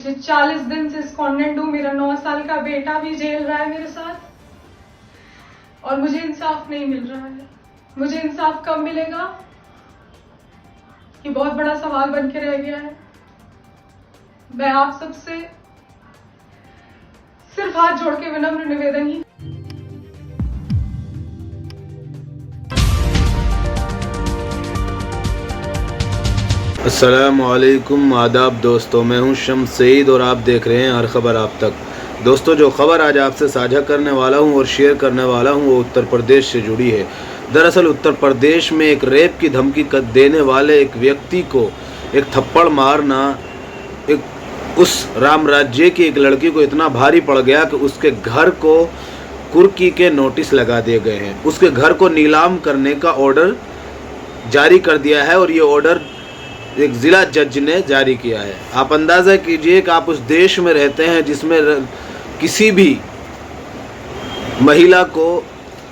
मुझे 40 दिन से स्कॉन्डेंट हूँ। मेरा 9 साल का बेटा भी जेल रहा है मेरे साथ और मुझे इंसाफ नहीं मिल रहा है। मुझे इंसाफ कब मिलेगा ये बहुत बड़ा सवाल बन के रह गया है। मैं आप सबसे सिर्फ हाथ जोड़ के विनम्र निवेदन ही अस्सलामुअलैकुम आदाब दोस्तों, मैं हूं शम्स सईद और आप देख रहे हैं हर खबर आप तक। दोस्तों, जो खबर आज आपसे साझा करने वाला हूं और शेयर करने वाला हूं वो उत्तर प्रदेश से जुड़ी है। दरअसल उत्तर प्रदेश में एक रेप की धमकी देने वाले एक व्यक्ति को एक थप्पड़ मारना उस राम राज्य की एक लड़की को इतना भारी पड़ गया कि उसके घर को कुर्की के नोटिस लगा दिए गए हैं। उसके घर को नीलाम करने का ऑर्डर जारी कर दिया है और ये ऑर्डर एक ज़िला जज ने जारी किया है। आप अंदाज़ा कीजिए कि आप उस देश में रहते हैं जिसमें किसी भी महिला को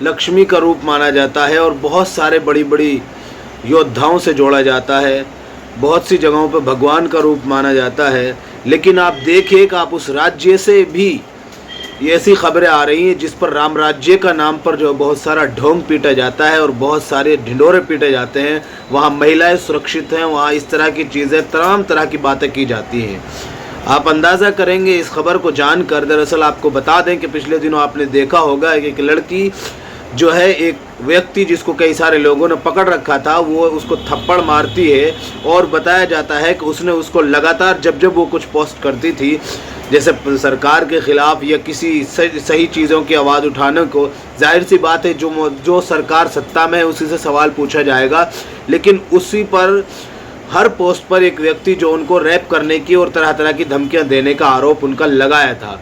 लक्ष्मी का रूप माना जाता है और बहुत सारे बड़ी बड़ी योद्धाओं से जोड़ा जाता है, बहुत सी जगहों पर भगवान का रूप माना जाता है। लेकिन आप देखिए कि आप उस राज्य से भी ये ऐसी खबरें आ रही हैं जिस पर राम राज्य का नाम पर जो बहुत सारा ढोंग पीटा जाता है और बहुत सारे ढिंडोरे पीटे जाते हैं। वहाँ महिलाएं सुरक्षित हैं, वहाँ इस तरह की चीज़ें, तमाम तरह की बातें की जाती हैं। आप अंदाज़ा करेंगे इस खबर को जानकर। दरअसल आपको बता दें कि पिछले दिनों आपने देखा होगा कि एक लड़की जो है, एक व्यक्ति जिसको कई सारे लोगों ने पकड़ रखा था, वो उसको थप्पड़ मारती है और बताया जाता है कि उसने उसको लगातार जब वो कुछ पोस्ट करती थी, जैसे सरकार के ख़िलाफ़ या किसी सही चीज़ों की आवाज़ उठाने को, जाहिर सी बात है जो सरकार सत्ता में है उसी से सवाल पूछा जाएगा। लेकिन उसी पर हर पोस्ट पर एक व्यक्ति जो उनको रैप करने की और तरह तरह की धमकियां देने का आरोप उनका लगाया था।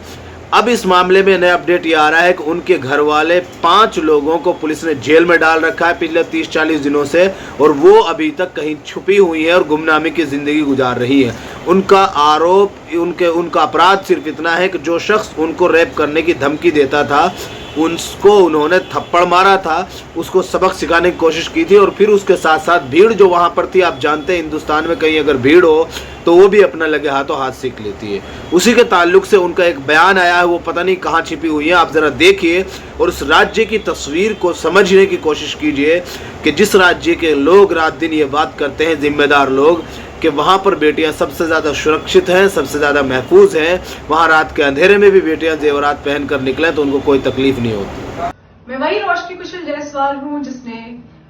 अब इस मामले में नया अपडेट ये आ रहा है कि उनके घर वाले 5 लोगों को पुलिस ने जेल में डाल रखा है पिछले 30-40 दिनों से, और वो अभी तक कहीं छुपी हुई है और गुमनामी की ज़िंदगी गुजार रही है। उनका आरोप, उनका अपराध सिर्फ इतना है कि जो शख्स उनको रैप करने की धमकी देता था उसको उन्होंने थप्पड़ मारा था, उसको सबक सिखाने की कोशिश की थी और फिर उसके साथ साथ भीड़ जो वहाँ पर थी, आप जानते हैं हिंदुस्तान में कहीं अगर भीड़ हो तो वो भी अपना लगे हाथों हाथ सीख लेती है। उसी के ताल्लुक से उनका एक बयान आया है, वो पता नहीं कहाँ छिपी हुई है, आप ज़रा देखिए और उस राज्य की तस्वीर को समझने की कोशिश कीजिए कि जिस राज्य के लोग रात दिन ये बात करते हैं, जिम्मेदार लोग, कि वहाँ पर बेटियाँ सबसे ज़्यादा सुरक्षित हैं, सबसे ज़्यादा महफूज हैं, वहाँ रात के अंधेरे में भी बेटियाँ जेवरात पहन कर निकलें तो उनको कोई तकलीफ नहीं होती। मैं वही रोशनी कुशल जायसवाल हूँ जिसने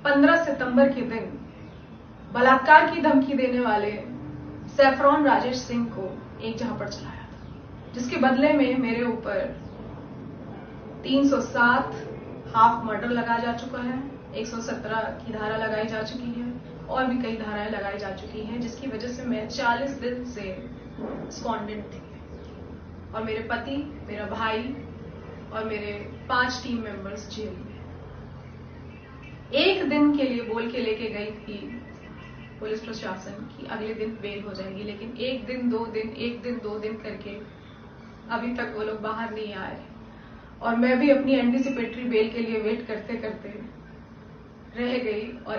15 सितंबर के दिन बलात्कार की धमकी देने वाले सैफरॉन राजेश सिंह को एक झापड़ चलाया था, जिसके बदले में मेरे ऊपर 307 हाफ मर्डर लगाया जा चुका है, 117 की धारा लगाई जा चुकी है और भी कई धाराएं लगाई जा चुकी हैं, जिसकी वजह से मैं 40 दिन से स्कॉन्डेंट थी और मेरे पति, मेरा भाई और मेरे 5 टीम मेंबर्स जेल में। एक दिन के लिए बोल के लेके गई थी पुलिस प्रशासन की अगले दिन बेल हो जाएगी, लेकिन एक दिन दो दिन करके अभी तक वो लोग बाहर नहीं आए और मैं भी अपनी एंटीसिपेटरी बेल के लिए वेट करते करते रह गई। और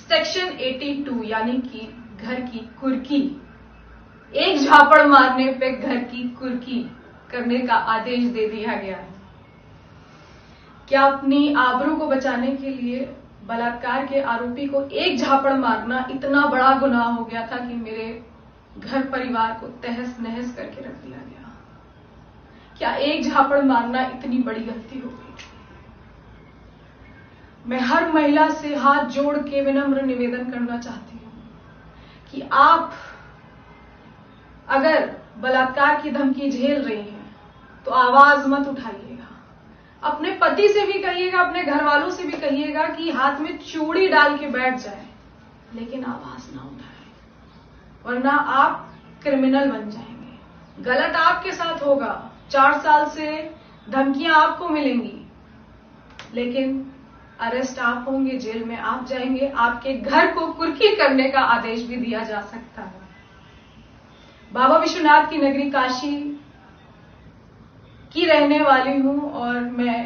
सेक्शन 82 यानी कि घर की कुर्की, एक झापड़ मारने पे घर की कुर्की करने का आदेश दे दिया गया है। क्या अपनी आबरू को बचाने के लिए बलात्कार के आरोपी को एक झापड़ मारना इतना बड़ा गुनाह हो गया था कि मेरे घर परिवार को तहस नहस करके रख दिया गया? क्या एक झापड़ मारना इतनी बड़ी गलती हो गई? मैं हर महिला से हाथ जोड़ के विनम्र निवेदन करना चाहती हूं कि आप अगर बलात्कार की धमकी झेल रही हैं तो आवाज मत उठाइएगा। अपने पति से भी कहिएगा, अपने घर वालों से भी कहिएगा कि हाथ में चूड़ी डाल के बैठ जाए, लेकिन आवाज ना उठाए, वरना आप क्रिमिनल बन जाएंगे। गलत आपके साथ होगा, 4 साल से धमकियां आपको मिलेंगी, लेकिन अरेस्ट आप होंगे, जेल में आप जाएंगे, आपके घर को कुर्की करने का आदेश भी दिया जा सकता है। बाबा विश्वनाथ की नगरी काशी की रहने वाली हूं और मैं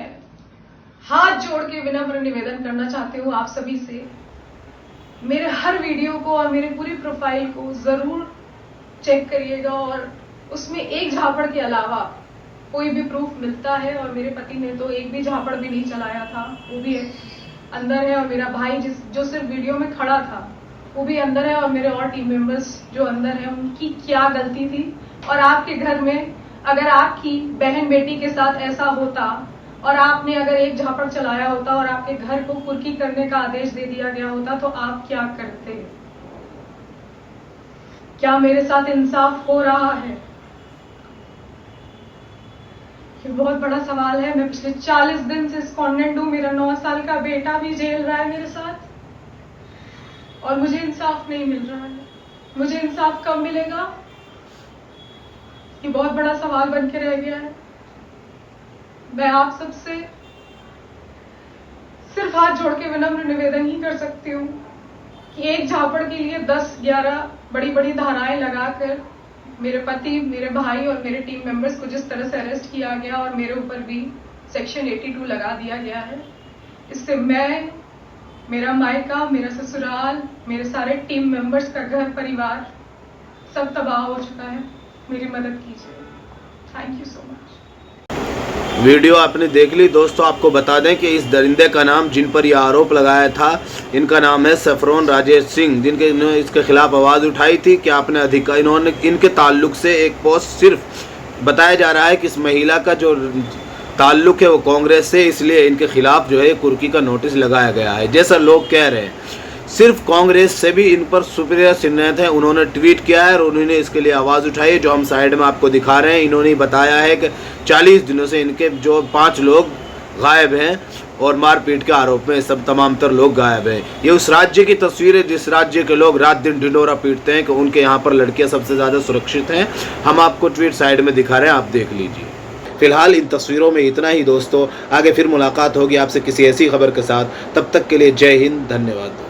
हाथ जोड़ के विनम्र निवेदन करना चाहती हूं आप सभी से, मेरे हर वीडियो को और मेरे पूरी प्रोफाइल को जरूर चेक करिएगा और उसमें एक झापड़ के अलावा कोई भी प्रूफ मिलता है, और मेरे पति ने तो एक भी झापड़ भी नहीं चलाया था, वो भी अंदर है, और मेरा भाई जो सिर्फ वीडियो में खड़ा था वो भी अंदर है, और मेरे और टीम मेंबर्स जो अंदर हैं उनकी क्या गलती थी। और आपके घर में अगर आपकी बहन बेटी के साथ ऐसा होता और आपने अगर एक झापड़ चलाया होता और आपके घर को कुर्की करने का आदेश दे दिया गया होता तो आप क्या करते? क्या मेरे साथ इंसाफ हो रहा है? ये बहुत बड़ा सवाल है। मैं पिछले 40 दिन से स्कॉन्डेंट हूं, मेरा 9 साल का बेटा भी जेल रहा है मेरे साथ, और मुझे इंसाफ नहीं मिल रहा है। मुझे इंसाफ कब मिलेगा? ये बहुत बड़ा सवाल बन के रह गया है। मैं आप सबसे सिर्फ हाथ जोड़ के विनम्र निवेदन ही कर सकती हूँ कि एक झापड़ के लिए 10-11 बड़ी बड़ी धाराएं लगाकर मेरे पति, मेरे भाई और मेरे टीम मेंबर्स को जिस तरह से अरेस्ट किया गया और मेरे ऊपर भी सेक्शन 82 लगा दिया गया है, इससे मैं, मेरा मायका, मेरा ससुराल, मेरे सारे टीम मेंबर्स का घर परिवार सब तबाह हो चुका है। मेरी मदद कीजिए। Thank you so much. Video आपने देख ली दोस्तों। आपको बता दें कि इस दरिंदे का नाम, जिन पर यह आरोप लगाया था, इनका नाम है सफरोन राजेश सिंह, जिनके इन्होंने इसके खिलाफ आवाज़ उठाई थी कि आपने अधिकार, इन्होंने इनके ताल्लुक से एक पोस्ट, सिर्फ बताया जा रहा है कि इस महिला का जो ताल्लुक है वो कांग्रेस से, इसलिए इनके खिलाफ जो है कुर्की का नोटिस लगाया गया है, जैसा लोग कह रहे हैं। सिर्फ कांग्रेस से भी इन पर सुप्रिया सिन्हा हैं, उन्होंने ट्वीट किया है और उन्होंने इसके लिए आवाज़ उठाई है, जो हम साइड में आपको दिखा रहे हैं। इन्होंने बताया है कि 40 दिनों से इनके जो 5 लोग गायब हैं और मारपीट के आरोप में सब तमाम तर लोग गायब हैं। ये उस राज्य की तस्वीर है जिस राज्य के लोग रात दिन ढिंढोरा पीटते हैं कि उनके यहाँ पर लड़कियाँ सबसे ज़्यादा सुरक्षित हैं। हम आपको ट्वीट साइड में दिखा रहे हैं, आप देख लीजिए। फिलहाल इन तस्वीरों में इतना ही दोस्तों। आगे फिर मुलाकात होगी आपसे किसी ऐसी खबर के साथ। तब तक के लिए जय हिंद, धन्यवाद।